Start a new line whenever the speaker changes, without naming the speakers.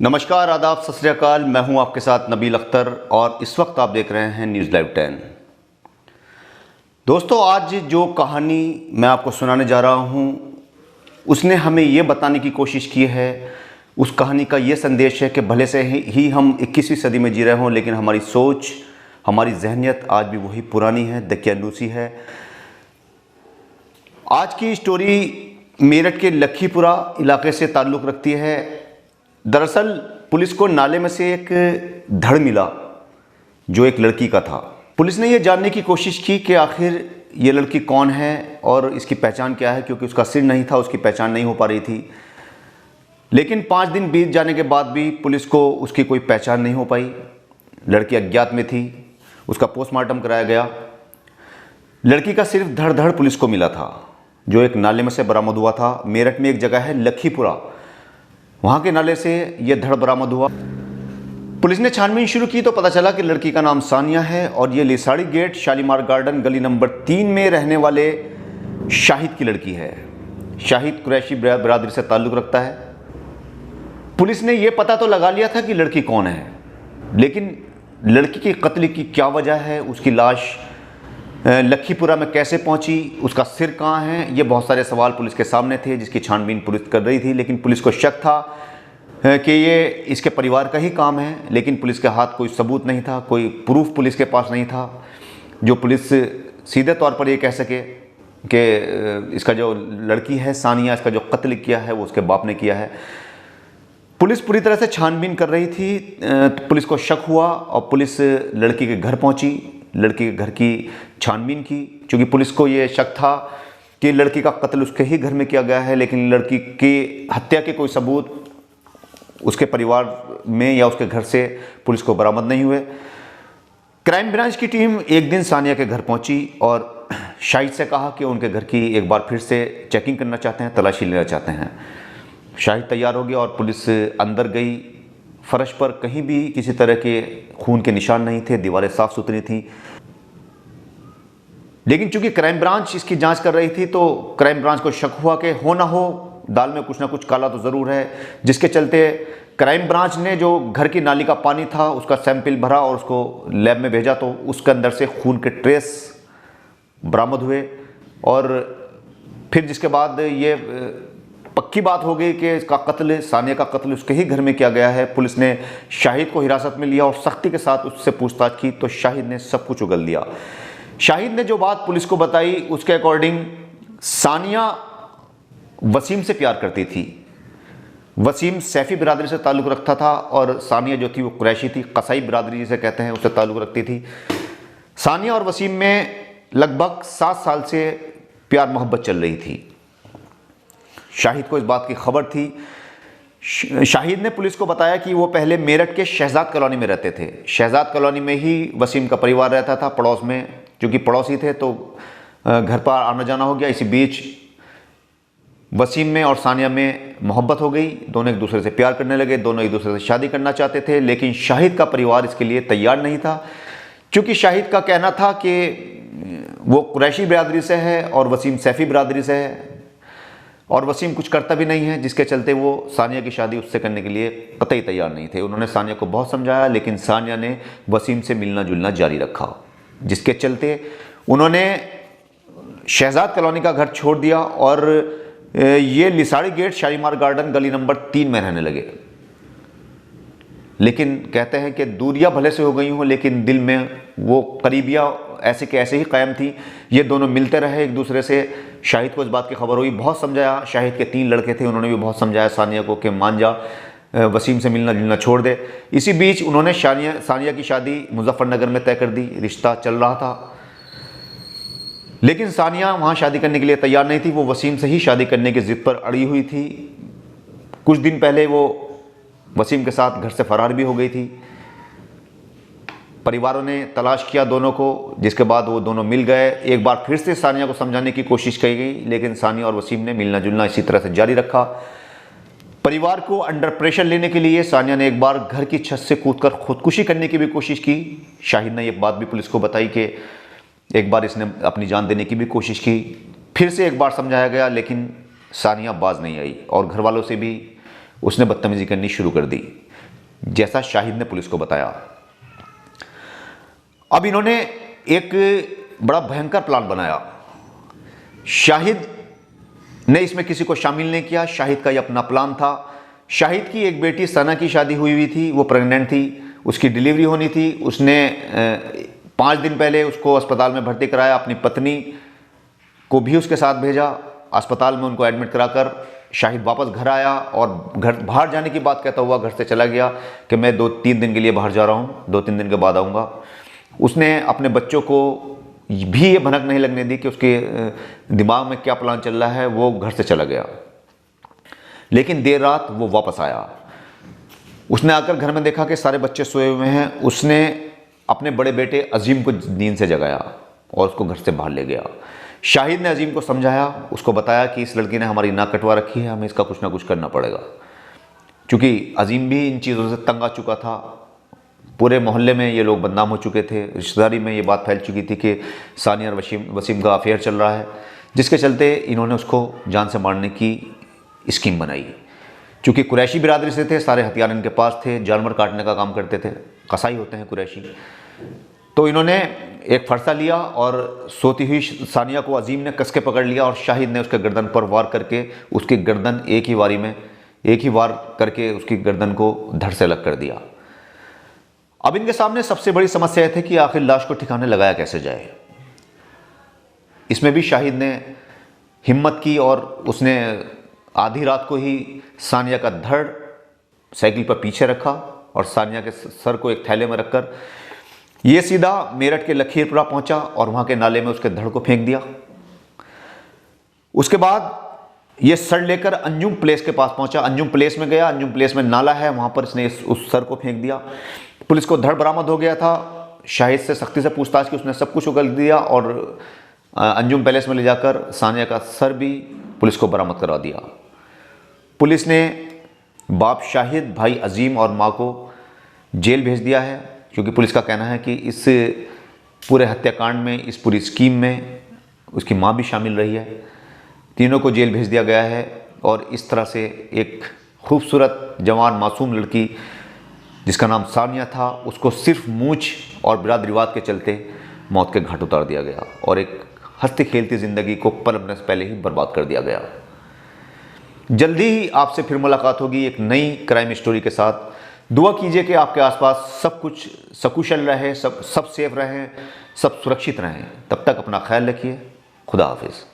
नमस्कार, आदाब, सत श्री अकाल। मैं हूं आपके साथ नबील अख्तर और इस वक्त आप देख रहे हैं न्यूज़ लाइव 10। दोस्तों, आज जो कहानी मैं आपको सुनाने जा रहा हूं उसने हमें ये बताने की कोशिश की है, उस कहानी का ये संदेश है कि भले से ही हम 21वीं सदी में जी रहे हों, लेकिन हमारी सोच, हमारी जहनियत आज भी वही पुरानी है, दकियानूसी है। आज की स्टोरी मेरठ के लखीपुरा इलाके से ताल्लुक़ रखती है। दरअसल पुलिस को नाले में से एक धड़ मिला जो एक लड़की का था। पुलिस ने यह जानने की कोशिश की कि आखिर ये लड़की कौन है और इसकी पहचान क्या है, क्योंकि उसका सिर नहीं था, उसकी पहचान नहीं हो पा रही थी। लेकिन 5 दिन बीत जाने के बाद भी पुलिस को उसकी कोई पहचान नहीं हो पाई। लड़की अज्ञात में थी। उसका पोस्टमार्टम कराया गया। लड़की का सिर्फ धड़ पुलिस को मिला था, जो एक नाले में से बरामद हुआ था। मेरठ में एक जगह है लखीपुरा, वहाँ के नाले से यह धड़ बरामद हुआ। पुलिस ने छानबीन शुरू की तो पता चला कि लड़की का नाम सानिया है और ये लिसाड़ी गेट शालीमार गार्डन गली नंबर 3 में रहने वाले शाहिद की लड़की है। शाहिद कुरैशी बिरादरी से ताल्लुक़ रखता है। पुलिस ने यह पता तो लगा लिया था कि लड़की कौन है, लेकिन लड़की की कत्ल की क्या वजह है, उसकी लाश लखीपुरा में कैसे पहुंची, उसका सिर कहाँ है, ये बहुत सारे सवाल पुलिस के सामने थे, जिसकी छानबीन पुलिस कर रही थी। लेकिन पुलिस को शक था कि ये इसके परिवार का ही काम है, लेकिन पुलिस के हाथ कोई सबूत नहीं था, कोई प्रूफ पुलिस के पास नहीं था जो पुलिस सीधे तौर पर ये कह सके कि इसका जो लड़की है सानिया, इसका जो कत्ल किया है वो उसके बाप ने किया है। पुलिस पूरी तरह से छानबीन कर रही थी। पुलिस को शक हुआ और पुलिस लड़की के घर पहुंची, लड़की के घर की छानबीन की, क्योंकि पुलिस को ये शक था कि लड़की का कत्ल उसके ही घर में किया गया है, लेकिन लड़की की हत्या के कोई सबूत उसके परिवार में या उसके घर से पुलिस को बरामद नहीं हुए। क्राइम ब्रांच की टीम एक दिन सानिया के घर पहुंची और शाहिद से कहा कि उनके घर की एक बार फिर से चेकिंग करना चाहते हैं, तलाशी लेना चाहते हैं। शाहिद तैयार हो गया और पुलिस अंदर गई। फर्श पर कहीं भी किसी तरह के खून के निशान नहीं थे, दीवारें साफ सुथरी थी। लेकिन चूंकि क्राइम ब्रांच इसकी जांच कर रही थी तो क्राइम ब्रांच को शक हुआ कि हो ना हो दाल में कुछ ना कुछ काला तो ज़रूर है, जिसके चलते क्राइम ब्रांच ने जो घर की नाली का पानी था उसका सैंपल भरा और उसको लैब में भेजा, तो उसके अंदर से खून के ट्रेस बरामद हुए। और फिर जिसके बाद ये पक्की बात हो गई कि इसका कत्ल, सानिया का कत्ल उसके ही घर में किया गया है। पुलिस ने शाहिद को हिरासत में लिया और सख्ती के साथ उससे पूछताछ की तो शाहिद ने सब कुछ उगल दिया। शाहिद ने जो बात पुलिस को बताई उसके अकॉर्डिंग सानिया वसीम से प्यार करती थी। वसीम सैफी बिरादरी से ताल्लुक़ रखता था और सानिया जो थी वो कुरैशी थी, कसाई बिरादरी जिसे कहते हैं, उससे ताल्लुक़ रखती थी। सानिया और वसीम में लगभग 7 साल से प्यार मोहब्बत चल रही थी। शाहिद को इस बात की खबर थी। शाहिद ने पुलिस को बताया कि वो पहले मेरठ के शहजाद कॉलोनी में रहते थे। शहजाद कॉलोनी में ही वसीम का परिवार रहता था, पड़ोस में। क्योंकि पड़ोसी थे तो घर पर आना जाना हो गया। इसी बीच वसीम में और सानिया में मोहब्बत हो गई, दोनों एक दूसरे से प्यार करने लगे, दोनों एक दूसरे से शादी करना चाहते थे। लेकिन शाहिद का परिवार इसके लिए तैयार नहीं था, क्योंकि शाहिद का कहना था कि वो कुरैशी बिरादरी से है और वसीम सैफी बिरादरी से है और वसीम कुछ करता भी नहीं है, जिसके चलते वो सानिया की शादी उससे करने के लिए कतई तैयार नहीं थे। उन्होंने सानिया को बहुत समझाया, लेकिन सानिया ने वसीम से मिलना जुलना जारी रखा, जिसके चलते उन्होंने शहजाद कॉलोनी का घर छोड़ दिया और ये लिसाड़ी गेट शालीमार गार्डन गली नंबर 3 में रहने लगे। लेकिन कहते हैं कि दूरियां भले से हो गई हों, लेकिन दिल में वो करीबियाँ ऐसे के ऐसे ही कायम थी। ये दोनों मिलते रहे एक दूसरे से। शाहिद को इस बात की खबर हुई, बहुत समझाया। शाहिद के 3 लड़के थे, उन्होंने भी बहुत समझाया सानिया को कि मान जा, वसीम से मिलना जुलना छोड़ दे। इसी बीच उन्होंने सानिया की शादी मुजफ्फरनगर में तय कर दी। रिश्ता चल रहा था, लेकिन सानिया वहाँ शादी करने के लिए तैयार नहीं थी। वो वसीम से ही शादी करने की ज़िद पर अड़ी हुई थी। कुछ दिन पहले वो वसीम के साथ घर से फरार भी हो गई थी। परिवारों ने तलाश किया दोनों को, जिसके बाद वो दोनों मिल गए। एक बार फिर से सानिया को समझाने की कोशिश की गई, लेकिन सानिया और वसीम ने मिलना जुलना इसी तरह से जारी रखा। परिवार को अंडर प्रेशर लेने के लिए सानिया ने एक बार घर की छत से कूदकर खुदकुशी करने की भी कोशिश की। शाहिद ने यह बात भी पुलिस को बताई कि एक बार इसने अपनी जान देने की भी कोशिश की। फिर से एक बार समझाया गया, लेकिन सानिया बाज नहीं आई और घर वालों से भी उसने बदतमीज़ी करनी शुरू कर दी। जैसा शाहिद ने पुलिस को बताया। अब इन्होंने एक बड़ा भयंकर प्लान बनाया। शाहिद ने इसमें किसी को शामिल नहीं किया, शाहिद का ये अपना प्लान था। शाहिद की एक बेटी सना की शादी हुई थी, वो प्रेग्नेंट थी, उसकी डिलीवरी होनी थी। उसने 5 दिन पहले उसको अस्पताल में भर्ती कराया, अपनी पत्नी को भी उसके साथ भेजा। अस्पताल में उनको एडमिट कराकर शाहिद वापस घर आया और घर बाहर जाने की बात कहता हुआ घर से चला गया कि मैं 2-3 दिन के लिए बाहर जा रहा हूँ, 2-3 दिन के बाद आऊँगा। उसने अपने बच्चों को भी ये भनक नहीं लगने दी कि उसके दिमाग में क्या प्लान चल रहा है। वो घर से चला गया, लेकिन देर रात वो वापस आया। उसने आकर घर में देखा कि सारे बच्चे सोए हुए हैं। उसने अपने बड़े बेटे अजीम को नींद से जगाया और उसको घर से बाहर ले गया। शाहिद ने अजीम को समझाया, उसको बताया कि इस लड़की ने हमारी नाक कटवा रखी है, हमें इसका कुछ ना कुछ करना पड़ेगा। क्योंकि अजीम भी इन चीज़ों से तंग आ चुका था। पूरे मोहल्ले में ये लोग बदनाम हो चुके थे, रिश्तेदारी में ये बात फैल चुकी थी कि सानिया और वसीम का अफेयर चल रहा है, जिसके चलते इन्होंने उसको जान से मारने की स्कीम बनाई। चूँकि कुरैशी बिरादरी से थे, सारे हथियार इनके पास थे, जानवर काटने का काम करते थे, कसाई होते हैं कुरैशी। तो इन्होंने एक फरसा लिया और सोती हुई सानिया को अजीम ने कस के पकड़ लिया और शाहिद ने उसके गर्दन पर वार करके उसकी गर्दन एक ही वार करके उसकी गर्दन को धड़ से अलग कर दिया। अब इनके सामने सबसे बड़ी समस्या यह थी कि आखिर लाश को ठिकाने लगाया कैसे जाए। इसमें भी शाहिद ने हिम्मत की और उसने आधी रात को ही सानिया का धड़ साइकिल पर पीछे रखा और सानिया के सर को एक थैले में रखकर ये सीधा मेरठ के लखीमपुरा पहुंचा और वहां के नाले में उसके धड़ को फेंक दिया। उसके बाद ये सर लेकर अंजुम प्लेस के पास पहुंचा। अंजुम प्लेस में गया, अंजुम प्लेस में नाला है, वहां पर इसने उस सर को फेंक दिया। पुलिस को धड़ बरामद हो गया था। शाहिद से सख्ती से पूछताछ की, उसने सब कुछ उगल दिया और अंजुम पैलेस में ले जाकर सानिया का सर भी पुलिस को बरामद करवा दिया। पुलिस ने बाप शाहिद, भाई अजीम और माँ को जेल भेज दिया है, क्योंकि पुलिस का कहना है कि इस पूरे हत्याकांड में, इस पूरी स्कीम में उसकी माँ भी शामिल रही है। तीनों को जेल भेज दिया गया है और इस तरह से एक खूबसूरत जवान मासूम लड़की जिसका नाम सानिया था, उसको सिर्फ मूंछ और बिरादरीवाद के चलते मौत के घाट उतार दिया गया और एक हंसती खेलती ज़िंदगी को पनपने से पहले ही बर्बाद कर दिया गया। जल्दी ही आपसे फिर मुलाकात होगी एक नई क्राइम स्टोरी के साथ। दुआ कीजिए कि आपके आसपास सब कुछ सकुशल रहे, सब सेफ रहें, सब सुरक्षित रहें। तब तक अपना ख्याल रखिए। खुदा हाफिज़।